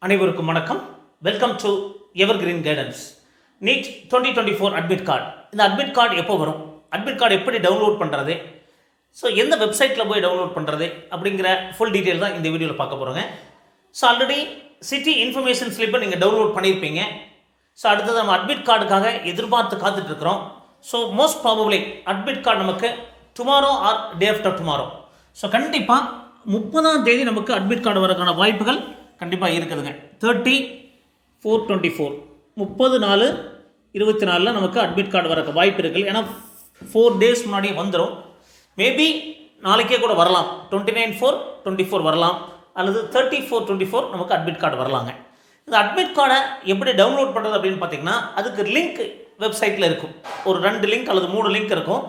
அனைவருக்கும் வணக்கம். Welcome to evergreen guidance. NEET 2024 admit card. இந்த அட்மிட் கார்டு எப்போ வரும், அட்மிட் கார்டு எப்படி டவுன்லோட் பண்ணுறது, ஸோ எந்த வெப்சைட்டில் போய் டவுன்லோட் பண்ணுறது அப்படிங்கிற ஃபுல் டீட்டெயில் தான் இந்த வீடியோவில் பார்க்க போகிறோங்க. ஸோ ஆல்ரெடி சிட்டி இன்ஃபர்மேஷன் ஸ்லிப்பை நீங்கள் டவுன்லோட் பண்ணியிருப்பீங்க. ஸோ அடுத்தது நம்ம அட்மிட் கார்டுக்காக எதிர்பார்த்து காத்துட்ருக்குறோம். So most probably admit card நமக்கு tomorrow or day after tomorrow. So கண்டிப்பாக 30ஆம் தேதி நமக்கு அட்மிட் கார்டு வரக்கான வாய்ப்புகள் கண்டிப்பாக இருக்குதுங்க. 30/4/24 30/4/24 நமக்கு அட்மிட் கார்டு வரக்க வாய்ப்பு இருக்குது. ஏன்னா 4 days முன்னாடியே வந்துடும். மேபி நாளைக்கே கூட வரலாம். 29/4/24 வரலாம், அல்லது 30/4/24 நமக்கு அட்மிட் கார்டு வரலாங்க. இந்த அட்மிட் கார்டை எப்படி டவுன்லோட் பண்ணுறது அப்படின்னு பார்த்தீங்கன்னா, அதுக்கு லிங்க் வெப்சைட்டில் இருக்கும். ஒரு 2 லிங்க் அல்லது 3 லிங்க் இருக்கும்.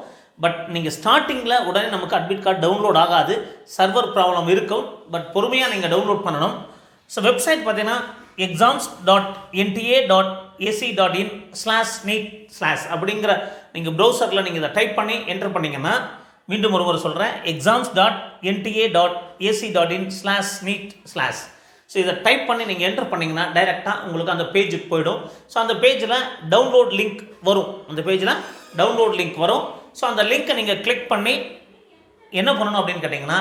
பட் நீங்கள் ஸ்டார்டிங்கில் உடனே நமக்கு அட்மிட் கார்டு டவுன்லோட் ஆகாது. சர்வர் ப்ராப்ளம் இருக்கும். பட் பொறுமையாக நீங்கள் டவுன்லோட் பண்ணணும். ஸோ வெப்சைட் பார்த்தீங்கன்னா exams.nta.ac.in/neet/ அப்படிங்கிற நீங்கள் ப்ரௌசரில் நீங்கள் இதை டைப் பண்ணி என்டர் பண்ணிங்கன்னா, மீண்டும் ஒரு சொல்கிறேன், exams.nta.ac.in/neet/. ஸோ இதை டைப் பண்ணி நீங்கள் என்டர் பண்ணிங்கன்னா டைரெக்டாக உங்களுக்கு அந்த பேஜுக்கு போயிடும். ஸோ அந்த பேஜில் டவுன்லோட் லிங்க் வரும். ஸோ அந்த லிங்க்கை நீங்கள் கிளிக் பண்ணி என்ன பண்ணணும் அப்படின்னு கேட்டிங்கன்னா,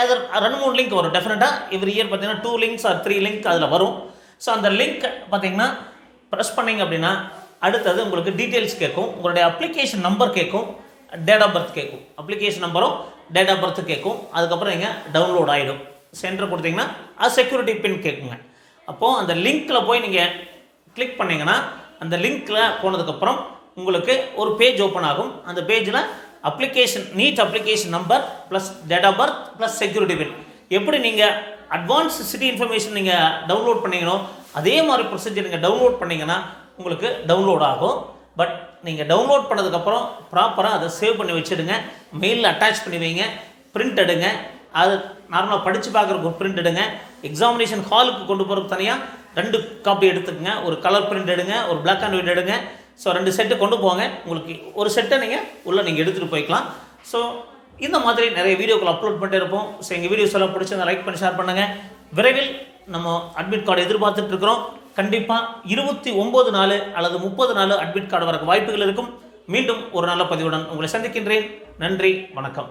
ஏதோ 2-3 லிங்க் வரும். டெஃபினட்டாக எவ்ரி இயர் பார்த்தீங்கன்னா 2 லிங்க்ஸ் ஆர் 3 லிங்க் அதில் வரும். ஸோ அந்த லிங்க் பார்த்தீங்கன்னா ப்ரெஸ் பண்ணிங்க அப்படின்னா அடுத்தது உங்களுக்கு டீட்டெயில்ஸ் கேட்கும். உங்களுடைய அப்ளிகேஷன் நம்பர் கேட்கும், டேட் ஆஃப் பர்த் கேட்கும். அப்ளிகேஷன் நம்பரும் டேட் ஆஃப் பர்த் கேட்கும். அதுக்கப்புறம் நீங்கள் டவுன்லோட் ஆகிடும். சென்டர் கொடுத்தீங்கன்னா அது செக்யூரிட்டி பின் கேட்குங்க. அப்போது அந்த லிங்க்கில் போய் நீங்கள் கிளிக் பண்ணிங்கன்னா, அந்த லிங்க்கில் போனதுக்கப்புறம் உங்களுக்கு ஒரு பேஜ் ஓப்பன் ஆகும். அந்த பேஜில் application NEET application number plus date of birth plus security pin, எப்படி நீங்கள் அட்வான்ஸ் சிட்டி இன்ஃபர்மேஷன் நீங்கள் டவுன்லோட் பண்ணிக்கணும் அதே மாதிரி ப்ரொசீஜர் நீங்கள் டவுன்லோட் பண்ணிங்கன்னா உங்களுக்கு டவுன்லோட் ஆகும். பட் நீங்கள் டவுன்லோட் பண்ணதுக்கப்புறம் ப்ராப்பராக அதை சேவ் பண்ணி வச்சுடுங்க. மெயிலில் அட்டாச் பண்ணி வைங்க. பிரிண்ட் எடுங்க. அது நார்மலாக படித்து பார்க்குறதுக்கு ஒரு பிரிண்ட் எடுங்க. எக்ஸாமினேஷன் ஹாலுக்கு கொண்டு போகிறதுக்கு தனியாக 2 காப்பி எடுத்துக்கங்க. ஒரு கலர் பிரிண்ட் எடுங்க, ஒரு பிளாக் அண்ட் ஒயிட் எடுங்க. ஸோ 2 செட்டு கொண்டு போங்க. உங்களுக்கு ஒரு செட்டை நீங்கள் எடுத்துகிட்டு போய்க்கலாம். ஸோ இந்த மாதிரி நிறைய வீடியோக்கள் அப்லோட் பண்ணிட்டு இருப்போம். ஸோ எங்கள் வீடியோஸ் எல்லாம் பிடிச்சி லைக் பண்ணி ஷேர் பண்ணுங்கள். விரைவில் நம்ம அட்மிட் கார்டு எதிர்பார்த்துட்டு இருக்கிறோம். கண்டிப்பாக 29 அல்லது 30 அட்மிட் கார்டு வரக்கு வாய்ப்புகள் இருக்கும். மீண்டும் ஒரு நல்ல பதிவுடன் உங்களை சந்திக்கின்றேன். நன்றி, வணக்கம்.